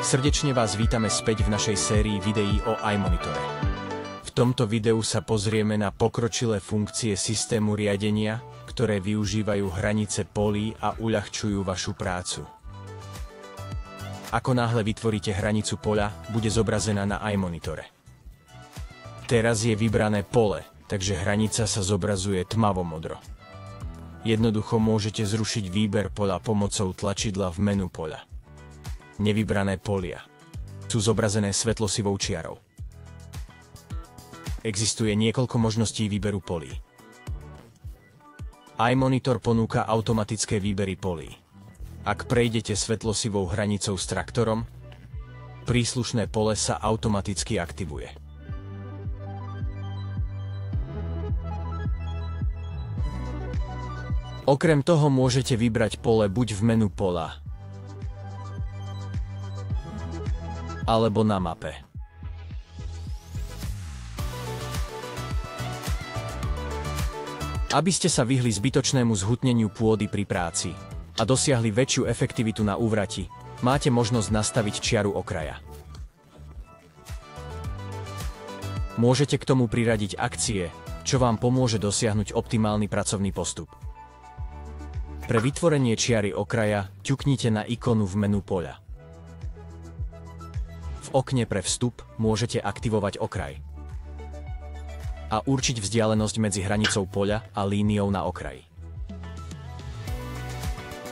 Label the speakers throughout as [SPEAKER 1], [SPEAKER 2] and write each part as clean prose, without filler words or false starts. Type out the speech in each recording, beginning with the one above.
[SPEAKER 1] Srdečne vás vítame späť v našej sérii videí o iMonitore. V tomto videu sa pozrieme na pokročilé funkcie systému riadenia, ktoré využívajú hranice polí a uľahčujú vašu prácu. Ako náhle vytvoríte hranicu poľa, bude zobrazená na iMonitore. Teraz je vybrané pole, takže hranica sa zobrazuje tmavo-modro. Jednoducho môžete zrušiť výber poľa pomocou tlačidla v menu poľa. Nevybrané polia sú zobrazené svetlosivou čiarou. Existuje niekoľko možností výberu polí. iMonitor ponúka automatické výbery polí. Ak prejdete svetlosivou hranicou s traktorom, príslušné pole sa automaticky aktivuje. Okrem toho môžete vybrať pole buď v menu poľa, alebo na mape. Aby ste sa vyhli zbytočnému zhutneniu pôdy pri práci a dosiahli väčšiu efektivitu na úvrati, máte možnosť nastaviť čiaru okraja. Môžete k tomu priradiť akcie, čo vám pomôže dosiahnuť optimálny pracovný postup. Pre vytvorenie čiary okraja ťuknite na ikonu v menu poľa. V okne pre vstup môžete aktivovať okraj a určiť vzdialenosť medzi hranicou poľa a líniou na okraji.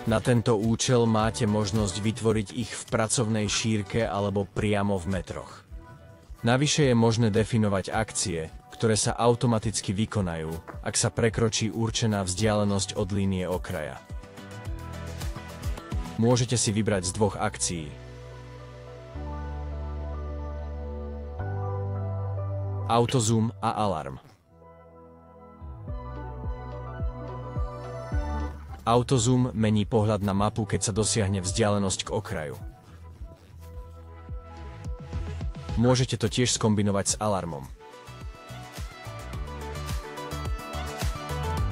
[SPEAKER 1] Na tento účel máte možnosť vytvoriť ich v pracovnej šírke alebo priamo v metroch. Navyše je možné definovať akcie, ktoré sa automaticky vykonajú, ak sa prekročí určená vzdialenosť od línie okraja. Môžete si vybrať z dvoch akcií. Autozoom a alarm. Autozoom mení pohľad na mapu, keď sa dosiahne vzdialenosť k okraju. Môžete to tiež skombinovať s alarmom.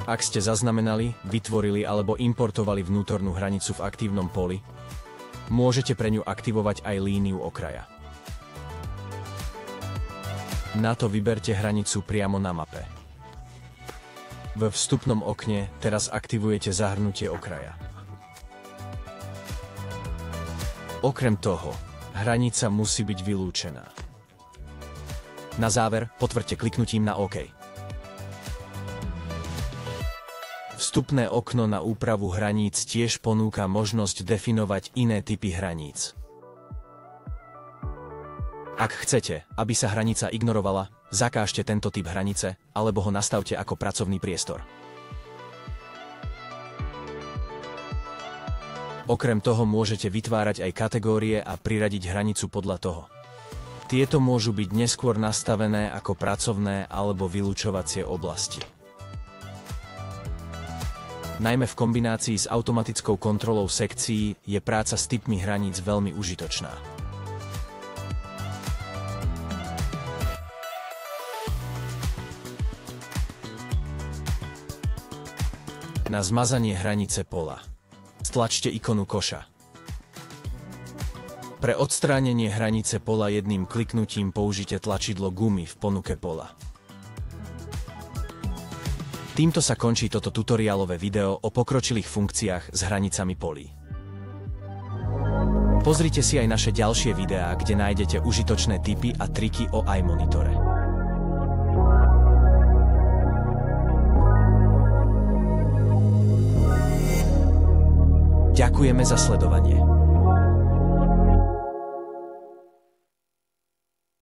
[SPEAKER 1] Ak ste zaznamenali, vytvorili alebo importovali vnútornú hranicu v aktívnom poli, môžete pre ňu aktivovať aj líniu okraja. Na to vyberte hranicu priamo na mape. V vstupnom okne teraz aktivujete zahrnutie okraja. Okrem toho, hranica musí byť vylúčená. Na záver potvrďte kliknutím na OK. Vstupné okno na úpravu hraníc tiež ponúka možnosť definovať iné typy hraníc. Ak chcete, aby sa hranica ignorovala, zakážte tento typ hranice, alebo ho nastavte ako pracovný priestor. Okrem toho môžete vytvárať aj kategórie a priradiť hranicu podľa toho. Tieto môžu byť neskôr nastavené ako pracovné alebo vylúčovacie oblasti. Najmä v kombinácii s automatickou kontrolou sekcií je práca s typmi hraníc veľmi užitočná. Na zmazanie hranice poľa stlačte ikonu koša. Pre odstránenie hranice poľa jedným kliknutím použite tlačidlo gumy v ponuke poľa. Týmto sa končí toto tutoriálové video o pokročilých funkciách s hranicami polí. Pozrite si aj naše ďalšie videá, kde nájdete užitočné tipy a triky o iMonitore. Ďakujeme za sledovanie.